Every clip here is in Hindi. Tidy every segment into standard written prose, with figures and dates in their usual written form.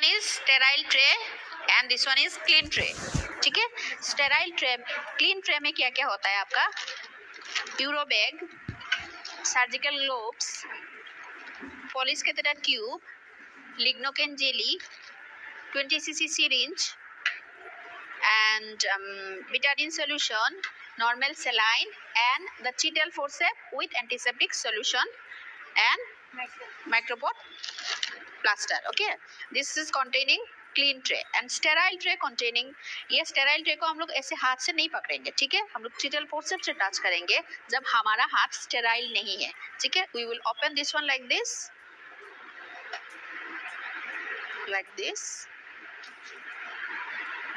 one is sterile tray and this one is clean tray. ठीक है, sterile tray, clean tray में क्या क्या होता है आपका? Euro bag, surgical gloves, polish catheter tube, lignocaine jelly, 20 cc syringe and betadine solution, normal saline and the Cheetel forceps with antiseptic solution and micropod plaster. Okay, this is containing clean tray and sterile tray containing, ये sterile tray को हम लोग ऐसे हाथ से नहीं पकड़ेंगे, ठीक है, हम लोग Cheetel forceps से टच करेंगे जब हमारा हाथ sterile नहीं है, ठीक है. We will open this one like this,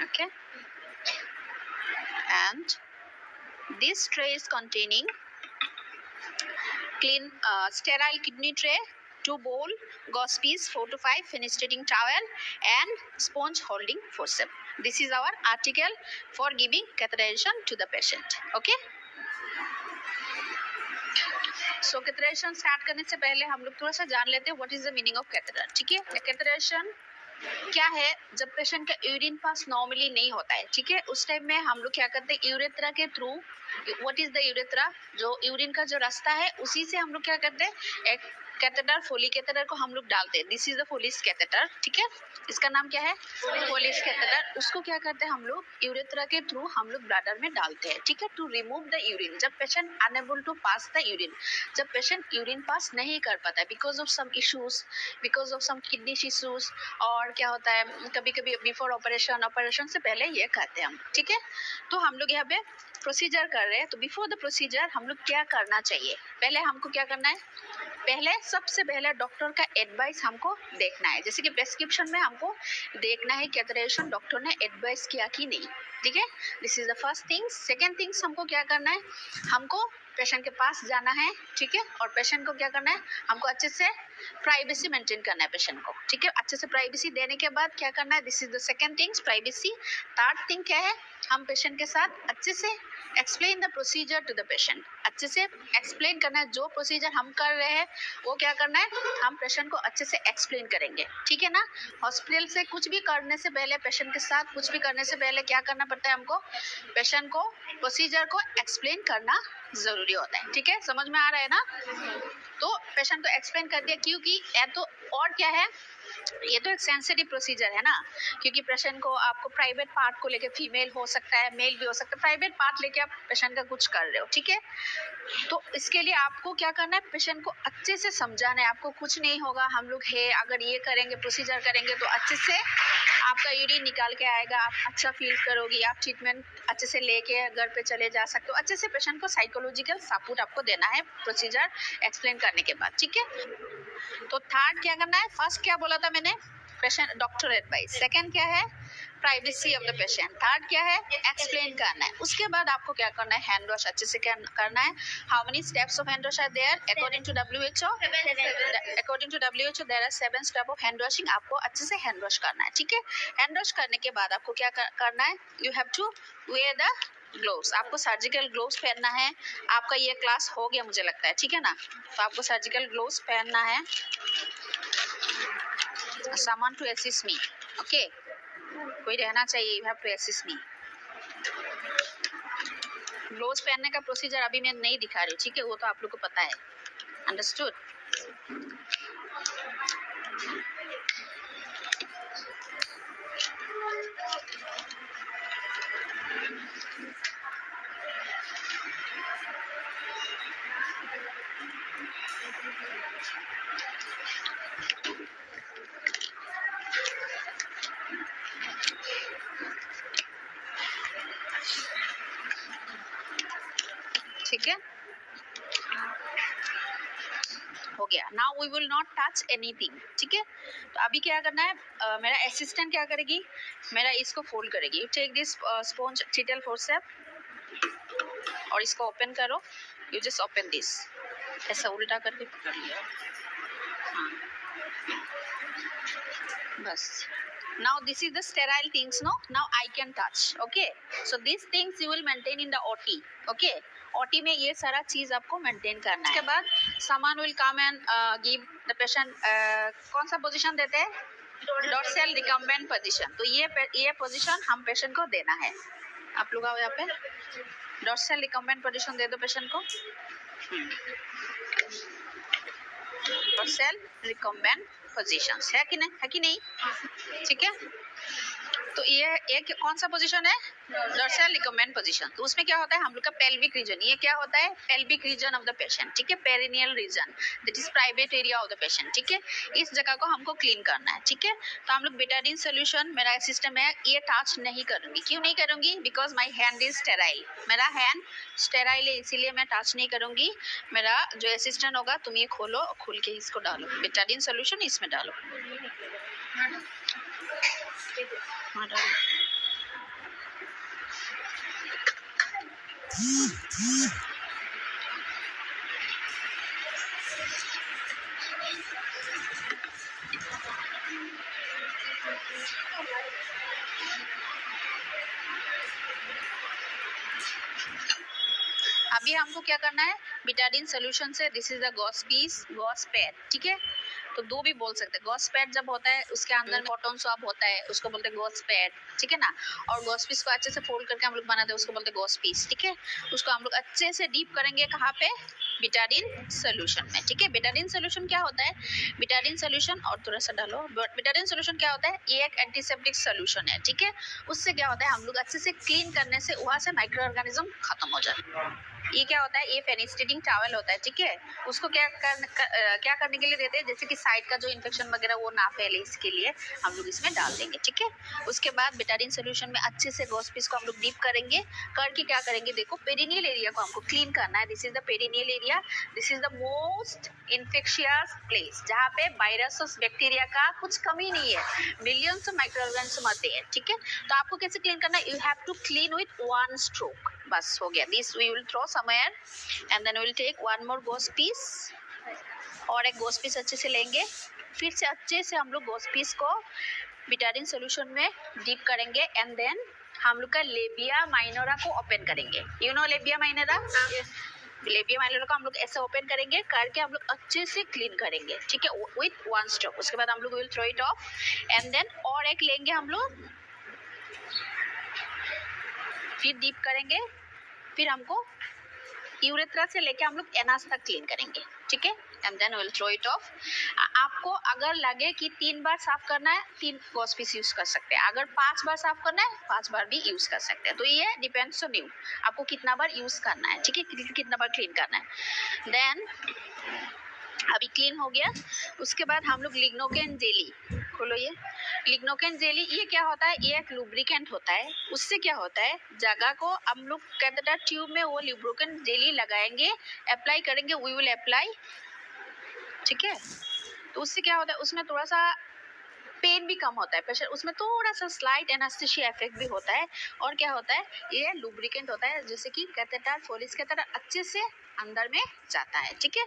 okay, and this tray is containing clean sterile kidney tray, 2 bowl, gauze piece 4 to 5, fenestrating towel and sponge holding forceps. This is our article for giving catheterization to the patient. Okay, so catheterization start करने से पहले हम लोग थोड़ा सा जान लेते हैं what is the meaning of catheter. ठीक है, catheterization क्या है? जब पेशेंट का यूरिन पास नॉर्मली नहीं होता है, ठीक है, उस टाइम में हम लोग क्या करते हैं, यूरेथ्रा के through, what is the urethra, जो यूरिन का जो रास्ता है उसी से हम लोग क्या करते हैं, एक कैथेटर, फोली कैथेटर को हम लोग डालते हैं. दिस इज द फोलिस कैथेटर, ठीक है, इसका नाम क्या है, फोलिस कैथेटर. उसको क्या करते हैं हम लोग, यूरेथ्रा के थ्रू हम लोग ब्लैडर में डालते हैं, ठीक है, टू रिमूव द यूरिन. जब patient unable to pass the urine, जब पेशेंट यूरिन पास नहीं कर पाता है because of some issues, because of some kidney issues, और क्या होता है कभी कभी बिफोर ऑपरेशन से पहले ये करते हैं हम, ठीक है. तो हम लोग यहाँ पे प्रोसीजर कर रहे हैं, तो बिफोर द प्रोसीजर हम लोग क्या करना चाहिए, पहले हमको क्या करना है, पहले सबसे पहले डॉक्टर का एडवाइस हमको देखना है. जैसे कि प्रेस्क्रिप्शन में हमको देखना है कैथेटेराइजेशन डॉक्टर ने एडवाइस किया कि नहीं, ठीक है. This is the first thing. Second things हमको क्या करना है, हमको पेशेंट के पास जाना है, ठीक है, और पेशेंट को क्या करना है, हमको अच्छे से प्राइवेसी मेंटेन करना है पेशेंट को, ठीक है. अच्छे से प्राइवेसी देने के बाद क्या करना है, this is the second things, privacy. Third thing क्या है, हम पेशेंट के साथ अच्छे से explain the procedure to the patient, अच्छे से एक्सप्लेन करना है. जो प्रोसीजर हम कर रहे हैं वो क्या करना है, हम पेशेंट को अच्छे से एक्सप्लेन करेंगे, ठीक है ना. हॉस्पिटल से कुछ भी करने से पहले, पेशेंट के साथ कुछ भी करने से पहले क्या करना पड़ता है हमको, पेशेंट को प्रोसीजर को एक्सप्लेन करना जरूरी होता है, ठीक है. समझ में आ रहा है ना. तो पेशेंट को एक्सप्लेन कर दिया, क्योंकि तो और क्या है, ये तो एक सेंसिटिव प्रोसीजर है ना, क्योंकि पेशेंट को आपको प्राइवेट पार्ट को लेके, फीमेल हो सकता है मेल भी हो सकता है, प्राइवेट पार्ट लेके आप पेशेंट का कुछ कर रहे हो, ठीक है. तो इसके लिए आपको क्या करना है, पेशेंट को अच्छे से समझाना है. आपको कुछ नहीं होगा, हम लोग है, अगर ये करेंगे, प्रोसीजर करेंगे तो अच्छे से आपका यूरिन निकाल के आएगा, आप अच्छा फील करोगी, आप ट्रीटमेंट अच्छे से लेके घर पे चले जा सकते हो. अच्छे से पेशेंट को साइकोलॉजिकल सपोर्ट आपको देना है प्रोसीजर एक्सप्लेन करने के बाद, ठीक है. तो थर्ड क्या करना है, फर्स्ट क्या बोला था मैंने, पेशेंट डॉक्टर एडवाइस. सेकंड क्या है, privacy of the patient. Third क्या है, एक्सप्लेन करना है. उसके बाद आपको क्या करना है, हैंड वॉश अच्छे से करना है. How many steps of hand wash are there according to WHO? According to WHO there are 7 step of hand washing. आपको अच्छे से हैंड वॉश करना है, ठीक है. हैंड वॉश करने के बाद आपको क्या करना है, you have to wear the gloves. आपको सर्जिकल ग्लोव्स पहनना है. आपका ये क्लास हो गया मुझे लगता है, ठीक है ना. तो आपको सर्जिकल ग्लोव्स पहनना है. someone to assist me, okay, कोई रहना चाहिए, you have to assist me. Gloves पहनने का प्रोसीजर अभी मैं नहीं दिखा रही हूँ, ठीक है, वो तो आप लोग को पता है. अंडरस्टूड. ठीक है, हो गया. Now we will not touch anything, ठीक है. तो अभी क्या करना है, मेरा असिस्टेंट क्या करेगी, मेरा इसको फोल्ड करेगी. You take this sponge Cheetel forceps और इसको ओपन करो. यू जस्ट ओपन दिस, ऐसा उल्टा करके पकड़ लिया. हाँ, बस. Now this is the sterile things, no? Now I can touch, okay? So these things you will maintain in the OT, okay? OT में ये सारा चीज आपको मेंटेन करना है. उसके बाद someone will come and give the patient, कौन सा पोजीशन देते हैं, डॉर्सल रिकम्बेंट पोजीशन। तो ये पोजीशन हम पेशेंट को देना है। आप लोग आओ यहाँ पे, डॉर्सल रिकम्बेंट पोजीशन दे दो पेशेंट को। डॉर्सल रिकम्बेंट पोजीशन है कि नहीं? ठीक है, तो ये कौन सा पोजीशन है? Dorsal recumbent position. तो उसमें क्या होता है हम लोग का पेल्विक रीजन, ये क्या होता है? Pelvic region of the patient, ठीक है, perineal region, that is private area of the patient, ठीक है। इस जगह को हमको क्लीन करना है, ठीक है। तो हम लोग बेटाडीन सोल्यूशन, मेरा सिस्टम है, ये टच नहीं करूंगी। क्यों नहीं करूंगी? Because my hand is sterile, मेरा हैंड स्टेराइल है, इसीलिए मैं टच नहीं करूंगी। मेरा जो असिस्टेंट होगा, तुम ये खोलो, खोल के इसको डालो, बेटाडीन सोल्यूशन इसमें डालो। हाँ डालो। अभी हमको क्या करना है? बेटाडीन सोल्यूशन से, this is the gauze piece, gauze pad, ठीक है। तो दो भी बोल सकते हैं। गॉस पैड जब होता है उसके अंदर कॉटन स्वैब होता है, उसको बोलते हैं गॉस पैड, ठीक है ना। और गॉस पीस को अच्छे से फोल्ड करके हम लोग बनाते हैं, उसको बोलते हैं गॉस पीस, ठीक है। उसको हम लोग अच्छे से डीप करेंगे कहाँ पे? बेटाडीन सोल्यूशन में, ठीक है। बेटाडीन सोल्यूशन क्या होता है? बेटाडीन सोल्यूशन, और थोड़ा सा डालो। बेटाडीन सोल्यूशन क्या होता है? ये एक एंटीसेप्टिक सोल्यूशन है, ठीक है। उससे क्या होता है हम लोग अच्छे से क्लीन करने से वहां से माइक्रो ऑर्गेनिज्म खत्म हो जाता है। ये क्या होता है? ये फेनिस्टिडिंग टॉवल होता है, ठीक है। उसको क्या करने के लिए देते हैं? जैसे कि साइड का जो इन्फेक्शन वगैरह वो ना फैले, इसके लिए हम लोग इसमें डाल देंगे, ठीक है। उसके बाद बेटाडीन सोल्यूशन में अच्छे से गॉस पीस को हम लोग डीप करेंगे। करके क्या करेंगे? देखो, पेरिनियल एरिया को हमको क्लीन करना है। This is the perineal area, this is the most infectious place, जहाँ पे वायरस बैक्टीरिया का कुछ कमी नहीं है, मिलियंस ऑफ माइक्रो ऑर्गेनिज्म आते हैं, ठीक है। तो आपको कैसे क्लीन करना है? You have to clean with one stroke, बस हो गया। This we will throw somewhere and then we will take one more gauze piece, और एक गोस पीस अच्छे से लेंगे। फिर से अच्छे से हम लोग गोस पीस को बेटाडीन सोल्यूशन में डीप करेंगे एंड देन हम लोग का लेबिया माइनोरा को ओपन करेंगे। You know labia minora? Labia minora को हम लोग ऐसे ओपन करेंगे, करके हम लोग अच्छे से क्लीन करेंगे, ठीक है, विथ वन स्ट्रोक। उसके बाद हम लोग will throw it off and then और एक लेंगे हम लोग, फिर डीप करेंगे। फिर हमको यूरेथ्रा से लेके हम लोग एनास तक क्लीन करेंगे, ठीक है, and then will throw it off. आपको अगर लगे कि 3 बार साफ करना है, 3 गॉस पीस यूज कर सकते हैं। अगर 5 बार साफ करना है, 5 बार भी यूज कर सकते हैं। तो ये डिपेंड्स ऑन यू, आपको कितना बार यूज करना है, ठीक है, कितना बार क्लीन करना है। देन अभी क्लीन हो गया। उसके बाद हम लोग लिग्नोकेन जेली, खोलो ये लिग्नोकेन जेली। ये क्या होता है? ये एक लुब्रिकेंट होता है। उससे क्या होता है? जगह को हम लोग कैथेटर ट्यूब में वो लुब्रिकेंट जेली लगाएंगे, अप्लाई करेंगे, वी विल अप्लाई, ठीक है। तो उससे क्या होता है? उसमें थोड़ा सा पेन भी कम होता है, प्रेशर उसमें थोड़ा सा स्लाइट एनेस्थेसिया इफेक्ट भी होता है। और क्या होता है? ये लुब्रिकेंट होता है, जैसे कि कैथेटर फोलिस के तरह अच्छे से अंदर में जाता है, ठीक है।